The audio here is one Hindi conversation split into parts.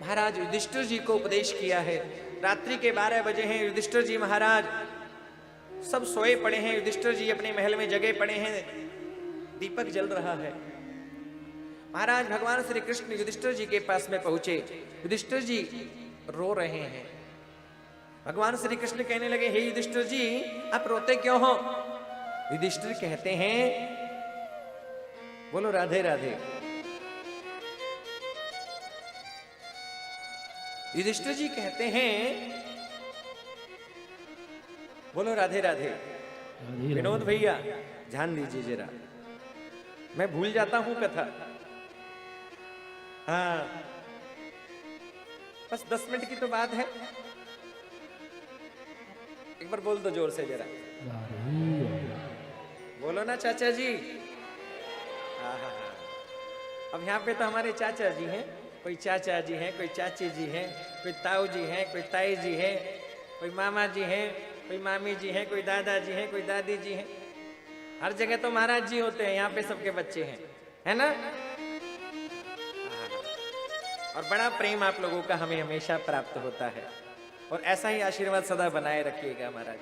महाराज युधिष्ठिर जी को उपदेश किया है। रात्रि के 12 बजे हैं, युधिष्ठिर जी महाराज सब सोए पड़े हैं, युधिष्ठिर जी अपने महल में जगे पड़े हैं, दीपक जल रहा है। महाराज भगवान श्री कृष्ण युधिष्ठिर जी के पास में पहुंचे। युधिष्ठिर जी रो रहे हैं। भगवान श्री कृष्ण कहने लगे, हे युधिष्ठिर जी आप रोते क्यों हो? युधिष्ठिर कहते हैं, बोलो राधे राधे। युधिष्ठिर जी कहते हैं, बोलो राधे राधे। विनोद भैया ध्यान दीजिए जरा, मैं भूल जाता हूं कथा। हाँ बस 10 मिनट की तो बात है, एक बार बोल दो जोर से जरा, बोलो ना चाचा जी। हाँ हाँ हाँ। अब यहाँ पे तो हमारे चाचा जी हैं, कोई चाचा जी हैं, कोई चाची जी हैं, कोई ताऊ जी हैं, कोई ताई जी हैं, कोई मामा जी हैं, कोई मामी जी हैं, कोई दादाजी हैं, कोई दादी जी हैं। हर जगह तो महाराज जी होते हैं, यहाँ पे सबके बच्चे हैं, है ना? और बड़ा प्रेम आप लोगों का हमें हमेशा प्राप्त होता है, और ऐसा ही आशीर्वाद सदा बनाए रखिएगा महाराज।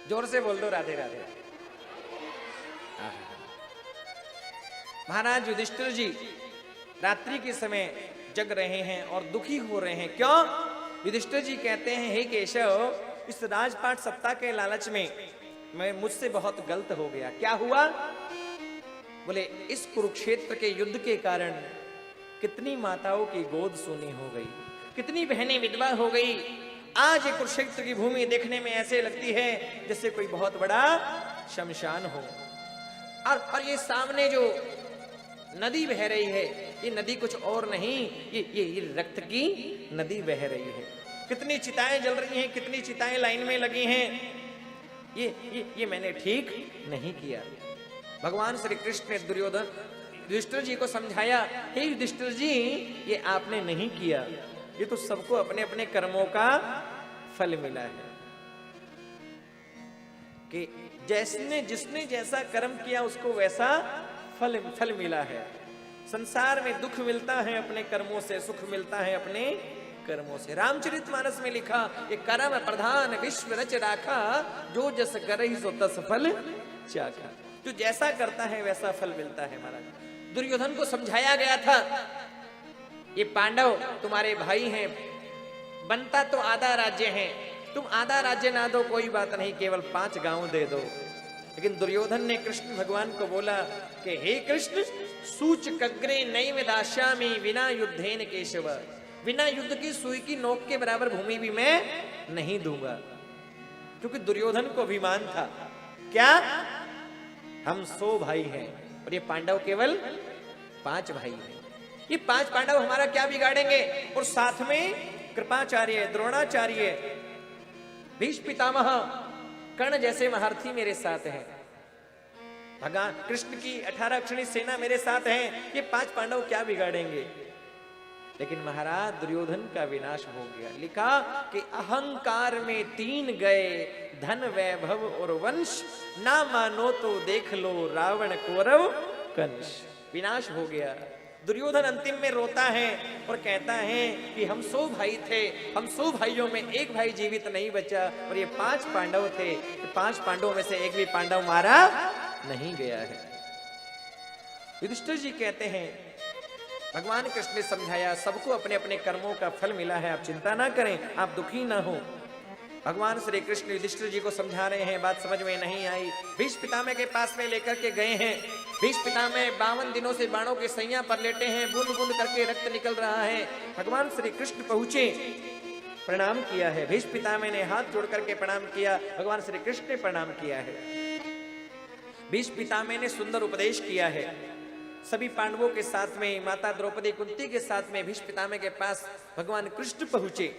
जोर से बोल दो राधे राधे। महाराज युधिष्ठिर जी रात्रि के समय जग रहे हैं और दुखी हो रहे हैं। क्यों? युधिष्ठिर जी कहते हैं, हे केशव, इस राजपाट सत्ता के लालच में मैं मुझसे बहुत गलत हो गया। क्या हुआ? बोले इस कुरुक्षेत्र के युद्ध के कारण कितनी माताओं की गोद सूनी हो गई, कितनी बहनें विधवा हो गई। आज ये कुरुक्षेत्र की भूमि देखने में ऐसे लगती है जैसे कोई बहुत बड़ा शमशान हो। और ये सामने जो नदी बह रही है, ये नदी कुछ और नहीं, ये रक्त की नदी बह रही है। कितनी चिताएं जल रही हैं, कितनी चिताएं लाइन में लगी हैं। ये मैंने ठीक नहीं किया। भगवान श्री कृष्ण ने युधिष्ठिर जी को समझाया, हे युधिष्ठिर जी ये आपने नहीं किया, ये तो सबको अपने अपने कर्मों का फल मिला है। कि जिसने जैसा कर्म किया उसको वैसा फल मिला है। संसार में दुख मिलता है अपने कर्मों से, सुख मिलता है अपने कर्मों से। रामचरितमानस में लिखा, ये कर्म प्रधान विश्व रच राखा, जो जस करहि सो तस फल चाखा। जो जैसा करता है वैसा फल मिलता है महाराज। दुर्योधन को समझाया गया था, ये पांडव तुम्हारे भाई हैं, बनता तो आधा राज्य है, तुम आधा राज्य ना दो कोई बात नहीं, केवल 5 गांव दे दो। लेकिन दुर्योधन ने कृष्ण भगवान को बोला कि हे कृष्ण, सूचकग्रे नैव दास्यामि विना युद्धेन केशव, बिना युद्ध की सुई की नोक के बराबर भूमि भी मैं नहीं दूंगा। क्योंकि दुर्योधन को अभिमान था, क्या हम 100 भाई हैं और ये पांडव केवल 5 भाई हैं। ये 5 पांडव हमारा क्या बिगाड़ेंगे? और साथ में कृपाचार्य, द्रोणाचार्य, भीष्म पितामह, कर्ण जैसे महारथी मेरे साथ हैं। भगवान कृष्ण की 18 अक्षणी सेना मेरे साथ है। ये 5 पांडव क्या बिगाड़ेंगे? लेकिन महाराज दुर्योधन का विनाश हो गया। लिखा कि अहंकार में 3 गए, धन वैभव और वंश, ना मानो तो देख लो रावण कौरव कंस। विनाश हो गया। दुर्योधन अंतिम में रोता है और कहता है कि हम 100 भाई थे, हम 100 भाइयों में एक भाई जीवित नहीं बचा, और ये 5 पांडव थे, 5 पांडवों में से एक भी पांडव मारा नहीं गया है। युधिष्ठिर जी कहते हैं, भगवान कृष्ण ने समझाया, सबको अपने अपने कर्मों का फल मिला है, आप चिंता ना करें, आप दुखी ना हो। भगवान श्री कृष्ण युधिष्ठिर जी को समझा रहे हैं, बात समझ में नहीं आई। भीष्म पितामह के पास में लेकर के गए हैं। भीष्म पितामह 52 दिनों से बाणों के सैया पर लेटे हैं, बूंद बूंद करके रक्त निकल रहा है। भगवान श्री कृष्ण पहुंचे, प्रणाम किया है। भीष्म पितामह ने हाथ जोड़ करके प्रणाम किया, भगवान श्री कृष्ण ने प्रणाम किया है। भीष्म पितामह ने सुंदर उपदेश किया है। सभी पांडवों के साथ में, माता द्रौपदी कुंती के साथ में भीष्म पितामह के पास भगवान कृष्ण पहुंचे।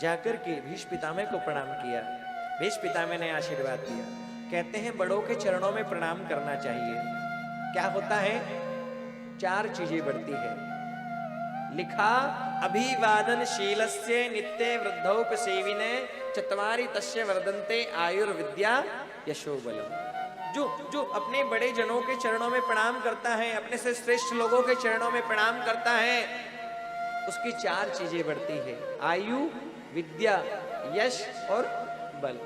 जाकर के भीष्म पितामह को प्रणाम किया। भीष्म पितामह ने आशीर्वाद दिया। कहते हैं बड़ों के चरणों में प्रणाम करना चाहिए। क्या होता है? 4 चीजें बढ़ती है। लिखा, अभिवादन शीलस्य नित्य वृद्धोपसेविने 4 तस्य वर्धन्ते आयुर्विद्या यशोबलम। जो जो अपने बड़े जनों के चरणों में प्रणाम करता है, अपने से श्रेष्ठ लोगों के चरणों में प्रणाम करता है, उसकी 4 चीजें बढ़ती है, आयु, विद्या, यश और बल।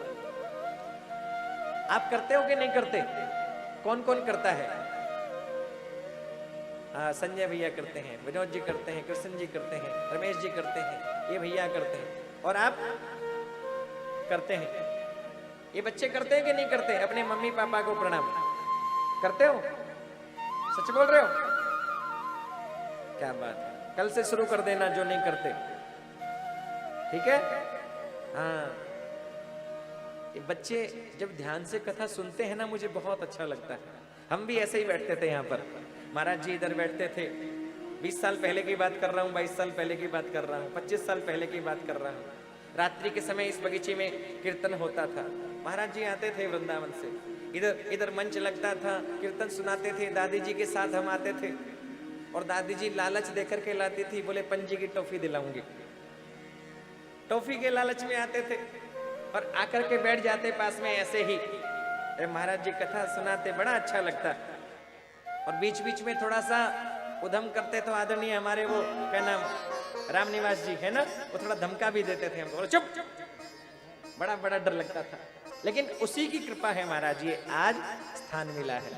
आप करते हो कि नहीं करते? कौन कौन करता है? हाँ, संजय भैया करते हैं, विनोद जी करते हैं, कृष्ण जी करते हैं, रमेश जी करते हैं, ये भैया करते हैं, और आप करते हैं? ये बच्चे करते हैं कि नहीं करते? अपने मम्मी पापा को प्रणाम करते हो? सच बोल रहे हो? क्या बात है, कल से शुरू कर देना जो नहीं करते, ठीक है? हाँ, ये बच्चे जब ध्यान से कथा सुनते हैं ना, मुझे बहुत अच्छा लगता है। हम भी ऐसे ही बैठते थे यहाँ पर, महाराज जी इधर बैठते थे। 20 साल पहले की बात कर रहा हूँ, 22 साल पहले की बात कर रहा हूँ, 25 साल पहले की बात कर रहा हूँ। रात्रि के समय इस बगीचे में कीर्तन होता था। महाराज जी आते थे वृंदावन से, इधर मंच लगता था, कीर्तन सुनाते थे, दादी जी के साथ हम आते थे, और दादी जी लालच देकर के लाती थी, बोले पंजी की टॉफी दिलाऊंगी। टॉफी के लालच में आते थे और आकर के बैठ जाते पास में ऐसे ही। महाराज जी कथा सुनाते, बड़ा अच्छा लगता, और बीच बीच में थोड़ा सा उधम करते तो आदरणीय हमारे वो क्या नाम, रामनिवास जी है ना, वो थोड़ा धमका भी देते थे हमको, चुप। बड़ा बड़ा डर लगता था, लेकिन उसी की कृपा है महाराज, ये आज स्थान मिला है।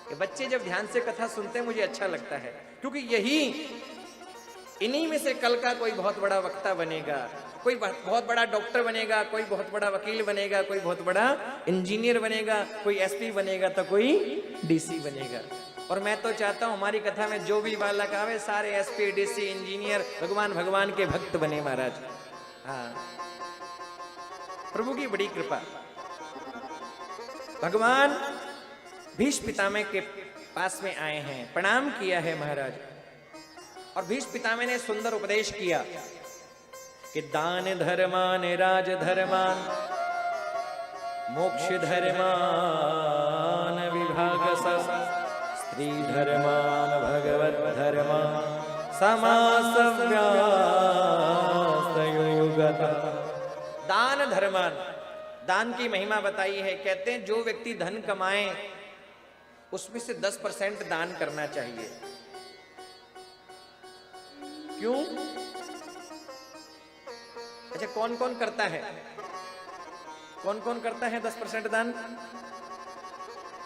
ये बच्चे जब ध्यान से कथा सुनते हैं, मुझे अच्छा लगता है, क्योंकि इन्हीं में से कल का कोई बहुत बड़ा वक्ता बनेगा, कोई बहुत बड़ा डॉक्टर बनेगा, कोई बहुत बड़ा वकील बनेगा, कोई बहुत बड़ा इंजीनियर बनेगा, कोई एसपी बनेगा, तो कोई डीसी बनेगा। और मैं तो चाहता हूं हमारी कथा में जो भी बालक आवे, सारे एसपी, डीसी, इंजीनियर, भगवान के भक्त बने महाराज। हाँ, प्रभु की बड़ी कृपा। भगवान भीष्म पितामह के पास में आए हैं, प्रणाम किया है महाराज, और भीष्म पितामह ने सुंदर उपदेश किया कि दान धर्मान राज धर्मान मोक्ष धर्मान विभाग स्त्री धर्मान भगवत धर्मान समासव्यासयुगता। दान धर्मान, दान की महिमा बताई है। कहते हैं जो व्यक्ति धन कमाए उसमें से 10% दान करना चाहिए। क्यों? अच्छा, कौन कौन करता है? कौन कौन करता है 10% दान?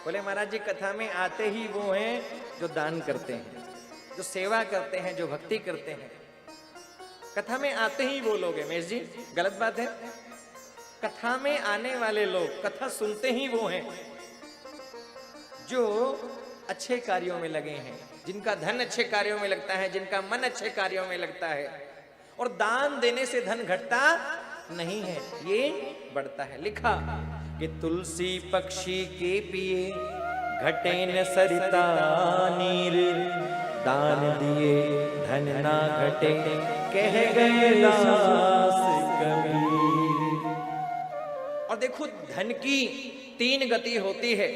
बोले महाराज जी कथा में आते ही वो हैं जो दान करते हैं, जो सेवा करते हैं, जो भक्ति करते हैं। कथा में आते ही वो लोग हैं। मेष जी गलत बात है। कथा में आने वाले लोग, कथा सुनते ही वो हैं जो अच्छे कार्यों में लगे हैं, जिनका धन अच्छे कार्यों में लगता है, जिनका मन अच्छे कार्यों में लगता है। और दान देने से धन घटता नहीं है, ये बढ़ता है। लिखा कि तुलसी पक्षी के पिए घटे न सरिता नीर, दान दिए धन ना घटे कह गए दास कबीर। और देखो धन की 3 गति होती है।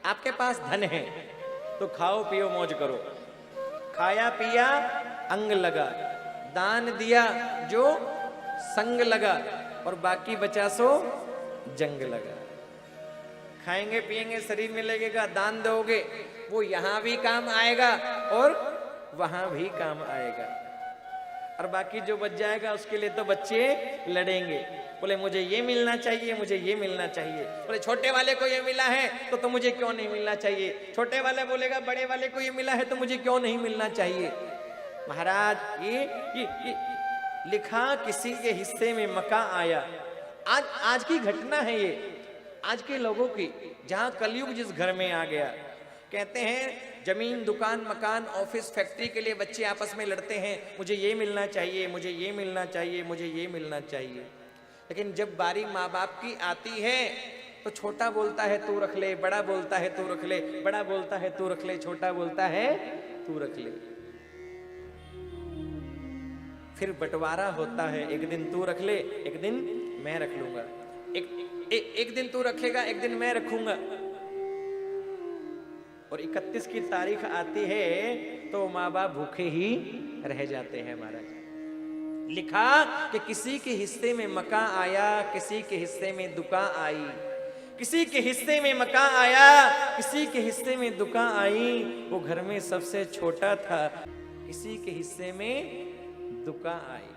आपके पास धन है तो खाओ पियो मौज करो, खाया पिया अंग लगा, दान दिया जो संग लगा, और बाकी बचा सो जंग लगा। खाएंगे पिएंगे शरीर में लगेगा, दान दोगे वो यहां भी काम आएगा और वहां भी काम आएगा, और बाकी जो बच जाएगा उसके लिए तो बच्चे लड़ेंगे। बोले मुझे ये मिलना चाहिए, मुझे ये मिलना चाहिए। बोले छोटे वाले को ये मिला है तो मुझे क्यों नहीं मिलना चाहिए? छोटे वाले बोलेगा बड़े वाले को ये मिला है तो मुझे क्यों नहीं मिलना चाहिए? महाराज ये लिखा किसी के हिस्से में मका आया। आज की घटना है ये, आज के लोगों की, जहां कलयुग जिस घर में आ गया। कहते हैं जमीन, दुकान, मकान, ऑफिस, फैक्ट्री के लिए बच्चे आपस में लड़ते हैं, मुझे ये मिलना चाहिए, मुझे ये मिलना चाहिए, मुझे ये मिलना चाहिए। लेकिन जब बारी माँ बाप की आती है तो छोटा बोलता है तू रख ले, बड़ा बोलता है तू रख ले, बड़ा बोलता है तू रख ले, छोटा बोलता है तू रख ले। फिर बंटवारा होता है, एक दिन तू रख ले, एक दिन मैं रख लूंगा, एक दिन तू रखेगा, एक दिन मैं रखूंगा। और 31 की तारीख आती है तो माँ बाप भूखे ही रह जाते हैं महाराज। लिखा कि किसी के हिस्से में मका आया, किसी के हिस्से में दुका आई, किसी के हिस्से में मकान आया, किसी के हिस्से में दुकान आई, वो घर में सबसे छोटा था। किसी के हिस्से में दुकान आई,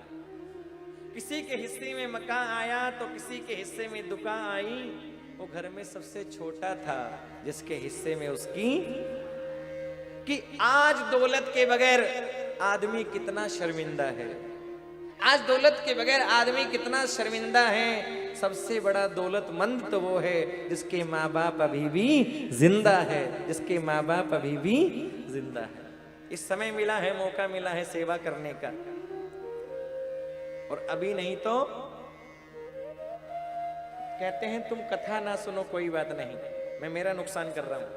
किसी के हिस्से में मकान आया तो किसी के हिस्से में दुकान आई, वो घर में सबसे छोटा था जिसके हिस्से में उसकी। कि आज दौलत के बगैर आदमी कितना शर्मिंदा है, आज दौलत के बगैर आदमी कितना शर्मिंदा है। सबसे बड़ा दौलतमंद तो वो है जिसके माँ बाप अभी भी जिंदा है, जिसके माँ बाप अभी भी जिंदा है। इस समय मिला है, मौका मिला है सेवा करने का, और अभी नहीं तो कहते हैं तुम कथा ना सुनो कोई बात नहीं, मैं मेरा नुकसान कर रहा हूं।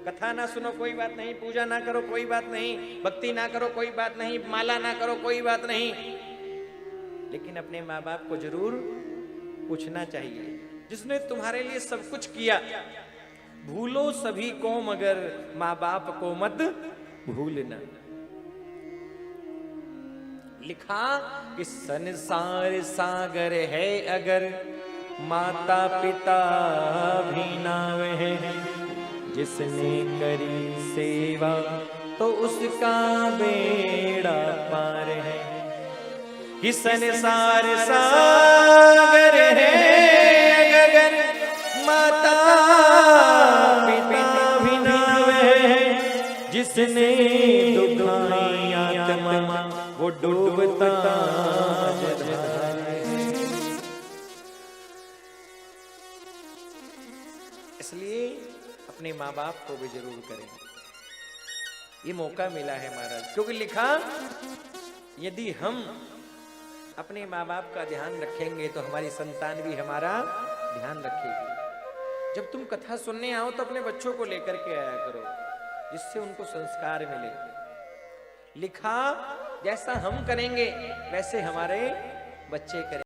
कथा ना सुनो कोई बात नहीं, पूजा ना करो कोई बात नहीं, भक्ति ना करो कोई बात नहीं, माला ना करो कोई बात नहीं, लेकिन अपने माँ बाप को जरूर पूछना चाहिए। जिसने तुम्हारे लिए सब कुछ किया, भूलो सभी को मगर माँ बाप को मत भूलना। लिखा कि संसार सागर है अगर माता पिता भी ना वह, जिसने करी सेवा तो उसका बेड़ा पार है। कि संसार सागर है अगर माता पिता भी ना वह, जिसने दुखाई आत्मा वो डूबता है। इसलिए अपने माँ बाप को भी जरूर करें। ये मौका मिला है महाराज, क्योंकि लिखा यदि हम अपने माँ बाप का ध्यान रखेंगे तो हमारी संतान भी हमारा ध्यान रखेगी। जब तुम कथा सुनने आओ तो अपने बच्चों को लेकर के आया करो, जिससे उनको संस्कार मिले। लिखा जैसा हम करेंगे वैसे हमारे बच्चे करेंगे।